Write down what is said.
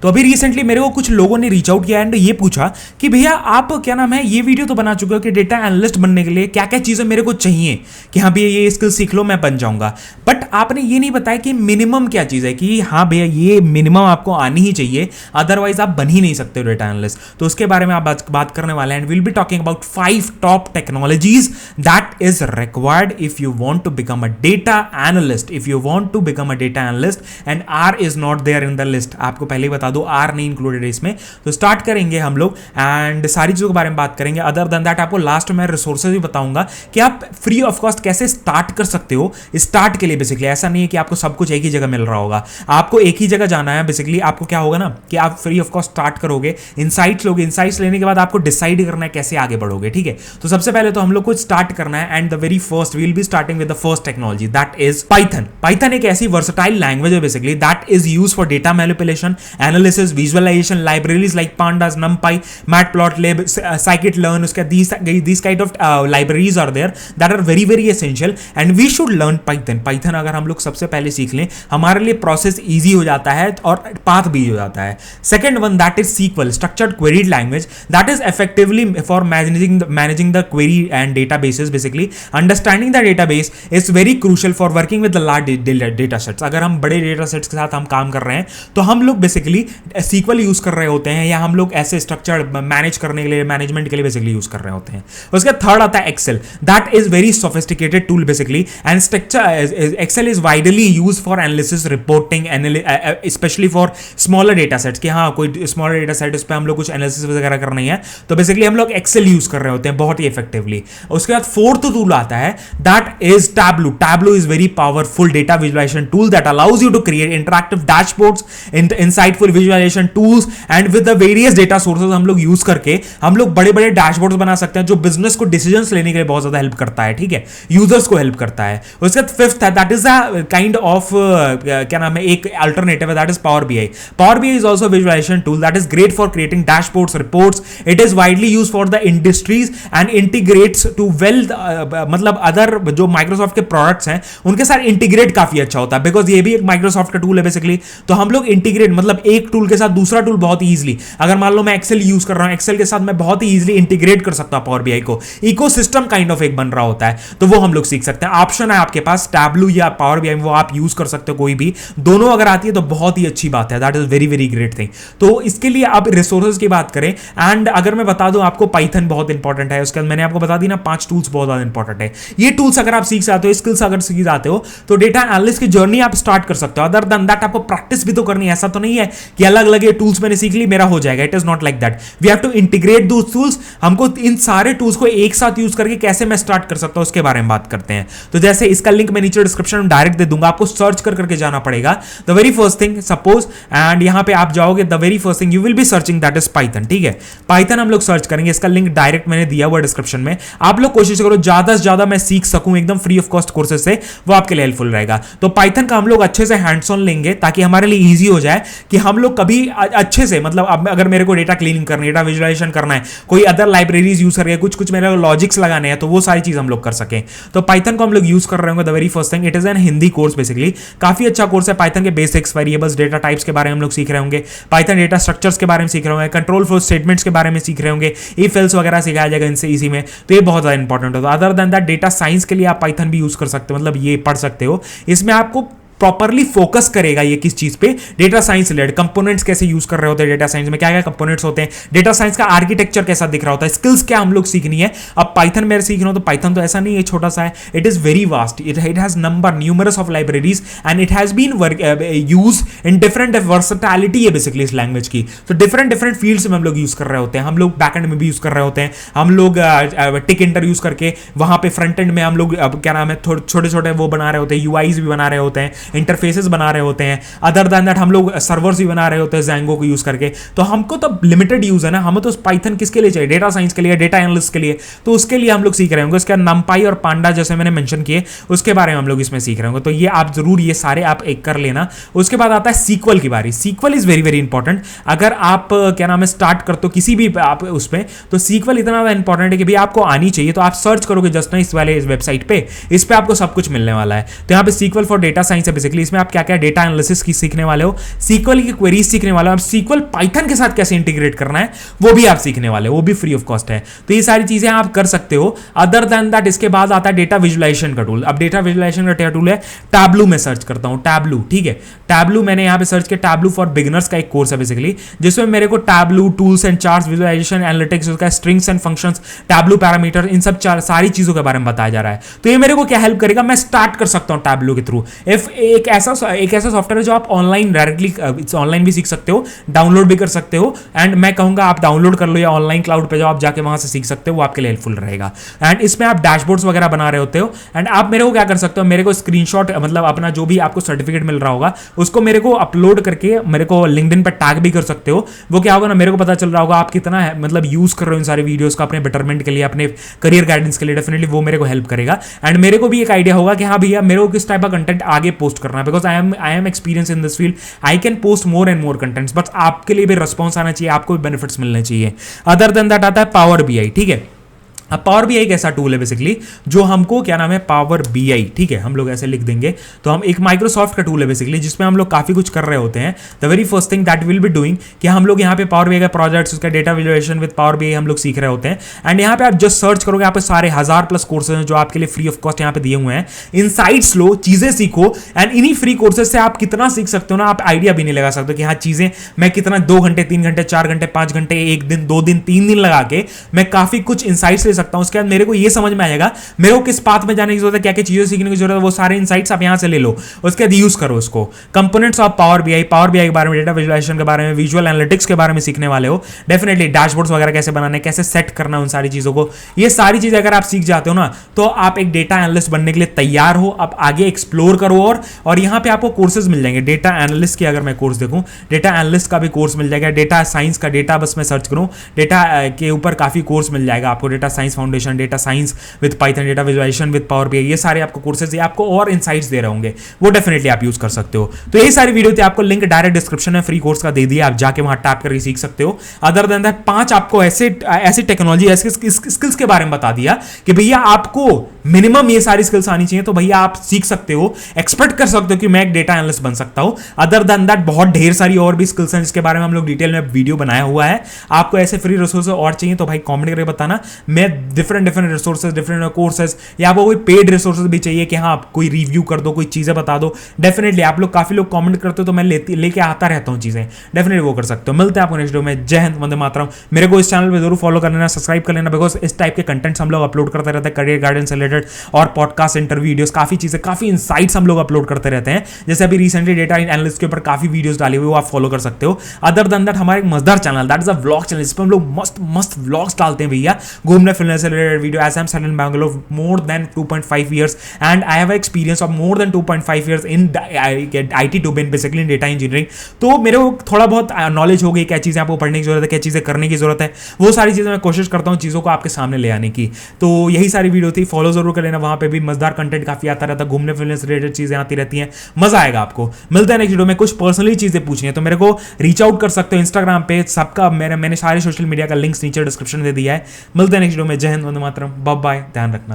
तो अभी रिसेंटली मेरे को कुछ लोगों ने रीच आउट किया एंड ये पूछा कि भैया आप क्या नाम है ये वीडियो तो बना चुके हो कि डेटा एनालिस्ट बनने के लिए क्या क्या चीज़ें मेरे को चाहिए कि हाँ भैया ये स्किल सीख लो मैं बन जाऊंगा, बट आपने ये नहीं बताया कि मिनिमम क्या चीज़ है कि हाँ भैया ये मिनिमम आपको आनी ही चाहिए, अदरवाइज आप बन ही नहीं सकते हो डेटा एनालिस्ट। तो उसके बारे में आप बात करने वाले हैं and will be talking about 5 top technologies that is required if you want to become a data analyst, if you want to become a data analyst and R is not there in the list. आपको पहले ही बता दो are नहीं included है इसमें। तो start करेंगे हम लोग एंड सारी चीजों के बारे में बात करेंगे। अदर देन दैट आपको लास्ट में रिसोर्सेज भी बताऊंगा कि आप फ्री ऑफ कॉस्ट कैसे स्टार्ट कर सकते हो। स्टार्ट के लिए बेसिकली ऐसा नहीं है कि आपको सब कुछ एक ही जगह मिल रहा होगा, आपको एक ही जगह जाना है। बेसिकली आपको क्या होगा ना कि आप फ्री ऑफ कॉस्ट स्टार्ट करोगे, इनसाइट्स लोगे, इनसाइट्स लेने के बाद आपको डिसाइड करना है कैसे आगे बढ़ोगे। ठीक है, तो सबसे पहले तो हम लोग को स्टार्ट करना है and the very first we will be starting with the first technology that is Python. Python एक ऐसी वर्सटाइल लैंग्वेज है basically that is used for data manipulation, analysis, visualization, libraries like pandas, numpy, matplotlib, scikit-learn, उसके these kind of libraries are there that are very very essential and we should learn Python। Python अगर हम लोग सबसे पहले सीख लें हमारे लिए प्रोसेस इजी हो जाता है और पाथ भी हो जाता है। Second one that is SQL, structured queried language that is effectively for managing the query and databases। basically understanding the database is very crucial for working with the large data sets। अगर हम बड़े data sets के साथ हम काम कर रहे हैं तो हम लोग बेसिकली SQL यूज कर रहे होते हैं या हम लोग ऐसे स्ट्रक्चर मैनेज करने के लिए, मैनेजमेंट के लिए बेसिकली यूज कर रहे होते हैं। उसके थर्ड आता है Excel, that is very sophisticated tool basically and Excel is widely use for analysis, reporting, specially for smaller data sets कि हाँ कोई स्मॉलर डेटा सेट उस पर हम लोग कुछ एनालिसिस वगैरह करनी है तो बेसिकली हम लोग एक्सेल यूज कर रहे होते हैं बहुत ही इफेक्टिवली। उसके बाद फोर्थ टूल आता है that is Tableau. Tableau is very powerful data visualization tool that allows you to create interactive dashboards, insightful visualization tools and with the various data sources हम लोग यूज करके हम लोग बड़े बड़े डैशबोर्ड्स बना सकते हैं जो बिजनेस को डिसीजंस लेने के लिए बहुत ज्यादा हेल्प करता है। ठीक है, यूजर्स को हेल्प करता है। उसके बाद फिफ्थ है that is a kind of क्या नाम है एक अल्टरनेटिव है that is Power BI. Power BI is also visualization tool that is great for creating dashboards, reports. It is widely used for the industries and integrates to well मतलब other जो Microsoft के products हैं उनके साथ integrate काफी अच्छा होता है बिकॉज ये भी एक माइक्रोसॉफ्ट का टूल है बेसिकली। तो हम लोग इंटीग्रेट मतलब एक टूल के साथ दूसरा टूल बहुत इजीली, अगर मान लो मैं एक्सेल यूज कर रहा हूं, एक्सेल के साथ मैं बहुत ही इजीली इंटीग्रेट कर सकता हूं पावर बीआई को। इकोसिस्टम काइंड ऑफ एक बन रहा होता है तो वो हम लोग सीख सकते हैं। ऑप्शन है आपके पास टैब्लू या पावर बीआई, वो आप यूज कर सकते हो कोई भी, दोनों अगर आती है तो बहुत ही अच्छी बात है। That is very very great thing. तो इसके लिए आप रिसोर्सेज की बात करें एंड अगर मैं बता दूं आपको पाइथन बहुत इंपॉर्टेंट है। उसके बाद मैंने आपको बता दी ना 5 टूल्स बहुत ज्यादा इंपॉर्टेंट है। ये टूल्स अगर आप सीख जाते हो, स्किल्स अगर सीख जाते हो तो डेटा एनालिस्ट की जर्नी आप स्टार्ट कर सकते हो। अदर देन दैट आपको प्रैक्टिस भी तो करनी है, ऐसा तो नहीं है कि अलग अलग ये टूल्स मैंने सीख ली मेरा हो जाएगा। It is not like that, we have to integrate those tools. हमको इन सारे टूल्स को एक साथ यूज करके कैसे मैं स्टार्ट कर सकता हूं उसके बारे में बात करते हैं। तो जैसे इसका लिंक मैं नीचे डिस्क्रिप्शन में डायरेक्ट दे दूंगा, आपको सर्च करके जाना पड़ेगा। The very first thing suppose and यहां पे आप जाओगे, the very first thing you will be searching that is Python. ठीक है, पाइथन हम लोग सर्च करेंगे, इसका लिंक डायरेक्ट मैंने दिया हुआ डिस्क्रिप्शन में। आप लोग कोशिश करो ज्यादा से ज्यादा मैं सीख सकूं एकदम फ्री ऑफ कॉस्ट कोर्सेज से, वो आपके लिए हेल्पफुल रहेगा। तो पाइथन का हम लोग अच्छे से हैंड्स ऑन लेंगे ताकि हमारे लिए ईजी हो जाए कि हम लोग कभी अच्छे से मतलब अब अगर मेरे को डेटा क्लीनिंग करनी है, डेटा विजुअलाइजेशन करना है, कोई अदर लाइब्रेरीज यूज करके कुछ मेरे लॉजिक्स लगाने हैं तो वो सारी चीज हम लोग कर सकें। तो पाइथन को हम लोग यूज कर रहे होंगे। The very first thing it is an Hindi course basically, काफी अच्छा कोर्स है। पाइथन के बेसिक्स, वेरिएबल्स, डेटा टाइप्स के बारे में हम लोग सीख रहे होंगे, पाइथन डेटा स्ट्रक्चर्स के बारे में सीख रहे होंगे, कंट्रोल फ्लो स्टेटमेंट्स के बारे में सीख रहे होंगे, इफ एल्स वगैरह सिखाया जाएगा इनसे इसी में। तो ये बहुत ज्यादा इंपॉर्टेंट होता है। Other than that data science के लिए आप पाइथन भी यूज कर सकते हो, मतलब ये पढ़ सकते हो। इसमें आपको प्रॉपरली फोकस करेगा ये किस चीज पे, डेटा साइंस रिलेटेड कंपोनेंट्स कैसे यूज कर रहे होते हैं, डेटा साइंस में क्या क्या कंपोनेंट्स होते हैं, डेटा साइंस का आर्किटेक्चर कैसा दिख रहा होता है, स्किल्स क्या हम लोग सीखनी है। अब पाइथन में सीख रहा हूं तो पाइथन तो ऐसा नहीं है छोटा सा है, it is very vast, it has numerous of libraries and it has been use in different versatility है बेसिकली इस लैंग्वेज की। तो डिफरेंट फील्ड्स में हम लोग यूज कर रहे होते हैं, हम लोग बैकएंड में भी यूज कर रहे होते हैं, हम लोग टिक इंटर यूज करके वहां पे फ्रंट एंड में हम लोग क्या नाम है छोटे छोटे वो बना रहे होते हैं, यूआईज भी बना रहे होते हैं, इंटरफेसेस बना रहे होते हैं। अदर देन दैट हम लोग सर्वर्स भी बना रहे होते हैं Django को यूज करके। तो हमको तो लिमिटेड यूज है ना, हमें तो पाइथन किसके लिए चाहिए, डेटा साइंस के लिए, डेटा एनालिस्ट के लिए। तो उसके लिए हम लोग सीख रहे होंगे। उसके बाद numpy और पांडा जैसे मैंने मेंशन किए उसके बारे में हम लोग इसमें सीख रहे होंगे। तो ये आप जरूर ये सारे आप एक कर लेना। उसके बाद आता है SQL की बारी। SQL is very very important. अगर आप क्या नाम है स्टार्ट करते हो किसी भी आप उसमें, तो SQL इतना ज्यादा इंपॉर्टेंट है कि भाई आपको आनी चाहिए। तो आप सर्च करोगे जस्ट ना इस वाले इस वेबसाइट पे, इस पे आपको सब कुछ मिलने वाला है। तो यहाँ पे SQL फॉर डेटा साइंस है बेसिकली। इसमें आप क्या क्या डेटा एनालिसिस की सीखने वाले हो, सीक्वल की क्वेरीज सीखने वाले हो, आप सीक्वल पाइथन के साथ कैसे इंटीग्रेट करना है वो भी आप सीखने वाले हो, वो भी फ्री ऑफ कॉस्ट है। तो ये सारी चीजें आप कर सकते हो। अदर देन दैट इसके बाद आता है डेटा विजुलाइजेशन का टूल। अब डेटा विजुलाइजेशन का क्या टूल है, टैब्लू में सर्च करता हूं, टैब्लू, ठीक है। टैब्लू मैंने यहां पे सर्च किया, टैब्लू फॉर बिगिनर्स का एक कोर्स है बेसिकली, जिसमें मेरे को Tableau tools and charts, visualisation, analytics, उसका strings and functions, Tableau parameter, इन सब सारी चीजों के बारे में बताया जा रहा है। तो ये मेरे को क्या हेल्प करेगा, मैं स्टार्ट कर सकता हूं टैब्लू के थ्रू। इफ एक ऐसा सॉफ्टवेयर है जो आप ऑनलाइन डायरेक्टली ऑनलाइन भी सीख सकते हो, डाउनलोड भी कर सकते हो, एंड मैं कहूंगा आप डाउनलोड कर लो या ऑनलाइन क्लाउड पे जाओ, आप जाके वहां से सीख सकते हो, वो आपके लिए हेल्पफुल रहेगा। एंड इसमें आप डैशबोर्ड्स वगैरह बना रहे होते हो, एंड आप मेरे को क्या कर सकते हो, मेरे को स्क्रीनशॉट, मतलब अपना जो भी आपको सर्टिफिकेट मिल रहा होगा उसको मेरे को अपलोड करके मेरे को लिंक्डइन पर टैग भी कर सकते हो। वो क्या होगा ना, मेरे को पता चल रहा होगा आप कितना है मतलब यूज कर रहे हो इन सारे वीडियोस को अपने बेटरमेंट के लिए, अपने करियर गाइडेंस के लिए। डेफिनेटली वो मेरे को हेल्प करेगा, एंड मेरे को भी एक आइडिया होगा कि हाँ भैया मेरे को किस टाइप का कंटेंट आगे पोस्ट करना है, because I am experience in this field, I can post more and more contents, but आपके लिए भी रिस्पॉन्स आना चाहिए, आपको भी बेनिफिट्स मिलने चाहिए। अदर देन दैट आता है पावर बीआई, ठीक है। अब पावर बीआई एक ऐसा टूल है बेसिकली जो हमको क्या नाम है, पावर बीआई, ठीक है, हम लोग ऐसे लिख देंगे तो हम एक माइक्रोसॉफ्ट का टूल है बेसिकली, जिसमें हम लोग काफी कुछ कर रहे होते हैं। The very first thing that will be doing कि हम लोग यहाँ पे पावर बीआई का प्रोजेक्ट्स, उसका data visualisation with Power BI हम लोग सीख रहे होते हैं। एंड यहाँ पे आप जस्ट सर्च करोगे, यहाँ पे सारे 1000+ कोर्सेज हैं जो आपके लिए फ्री ऑफ कॉस्ट यहाँ पे दिए हुए हैं। इनसाइट्स लो, चीजें सीखो, एंड इन्हीं फ्री कोर्सेज से आप कितना सीख सकते हो ना, आप आइडिया भी नहीं लगा सकते कि हाँ चीजें मैं कितना 2 घंटे 3 घंटे 4 घंटे 5 घंटे 1 दिन 2 दिन 3 दिन लगा के मैं काफी कुछ इनसाइट्स ले सकता हूं। उसके बाद मेरे को ये समझ में आएगा मेरे को किस पाथ में जाने की जरूरत है, क्या क्या चीजें सीखने की जरूरत है, वो सारे इनसाइट्स आप यहां से ले लो, उसके बाद यूज करो उसको। Components of power BI, Power BI के बारे में, डेटा विजुअलाइजेशन के बारे में, विजुअल एनालिटिक्स के बारे में सीखने वाले हो। डेफिनेटली डैशबोर्ड्स वगैरह कैसे बनाने, कैसे सेट करना उन सारी चीजों को, ये सारी चीजें अगर आप सीख जाते हो ना तो आप एक डेटा एनालिस्ट बनने के लिए तैयार हो। आप आगे एक्सप्लोर करो, और यहां पे आपको कोर्सेज मिल जाएंगे। डेटा एनालिस्ट की अगर मैं कोर्स देखूं, डेटा एनालिस्ट का भी कोर्स मिल जाएगा, डेटा साइंस का, डेटा बस मैं सर्च करूं डेटा के ऊपर काफी कोर्स मिल जाएगा आपको, data science foundation, data science with Python, data visualisation with Power BI, ये सारे आपको कोर्सेज, ये आपको और इनसाइट्स दे रहे होंगे, वो डेफिनेटली आप यूज कर सकते हो। तो यही सारी वीडियो थी, आपको लिंक डायरेक्ट डिस्क्रिप्शन में फ्री कोर्स का दे दिया, आप जाके वहां टैप करके सीख सकते हो। अदर देन दैट 5 आपको ऐसे टेक्नोलॉजी, ऐसे स्किल्स के बारे में बता दिया कि भैया आपको मिनिमम ये सारी स्किल्स आनी चाहिए, तो भैया आप सीख सकते हो, एक्सपेक्ट कर सकते हो कि मैं एक डेटा एनालिस्ट बन सकता हूं। अदर देन दैट बहुत ढेर सारी और भी स्किल्स हैं जिसके बारे में हम लोग डिटेल में वीडियो बनाया हुआ है। आपको ऐसे फ्री रिसोर्सेज और चाहिए तो भाई कमेंट करके बताना, मैं डिफरेंट रिसोर्सेज, डिफरेंट कोर्सेज, या आपको कोई पेड रिसोर्सेज भी चाहिए कि हाँ कोई रिव्यू कर दो, कोई चीजें बता दो, डेफिनेटली आप लोग काफी लोग कमेंट करते हो तो मैं लेके आता रहता हूं चीजें, डेफिनेटली वो कर सकते हो। मिलते हैं आपको नेक्स्ट वीडियो में। जय हिंद, वंदे मातरम। मेरे को इस चैनल पे जरूर फॉलो कर लेना, सब्सक्राइब कर लेना, बिकॉज इस टाइप के कंटेंट्स हम लोग अपलोड करते रहते हैं, करियर गाइडेंस रिलेटेड और पॉडकास्ट, इंटरव्यू वीडियोस, काफी चीजें, काफी इनसाइट्स हम लोग अपलोड करते रहते हैं। जैसे अभी रिसेंटली डेटा एनालिस्ट के ऊपर काफी वीडियोस डाली हुई, वो आप फॉलो कर सकते हो। अदर देन दैट हमारा एक मजेदार channel, that is a vlog channel, जिसपे हम लोग मस्त मस्त व्लॉग्स डालते हैं भैया, घूमने फिरने से related video. As I am settled in Bangalore more than 2.5 years and I have experience of more than 2.5 years in IT domain, basically in data engineering। तो मेरे को थोड़ा बहुत नॉलेज हो गई, क्या चीज़ें आपको पढ़ने की जरूरत है, क्या चीज़ें करने की जरूरत है, वो सारी चीज़ें मैं कोशिश करता हूँ चीज़ों को आपके सामने ले आने की। तो यही सारी वीडियो थी, फॉलो जरूर कर लेना, वहाँ पे भी मजेदार कंटेंट काफी आता रहता है, घूमने फिरने से रिलेटेड चीज़ें आती रहती हैं, मजा आएगा आपको। मिलता है नेक्स्ट वीडियो में। कुछ पर्सनली चीज़ें पूछनी है तो मेरे को रीच आउट कर सकते हो इंस्टाग्राम पे, सबका मैंने सारे सोशल मीडिया का लिंक्स नीचे डिस्क्रिप्शन में दे दिया है। मिलते हैं नेक्स्ट वीडियो में। जय हिंद, वंदे मातरम, बाय बाय, ध्यान रखना।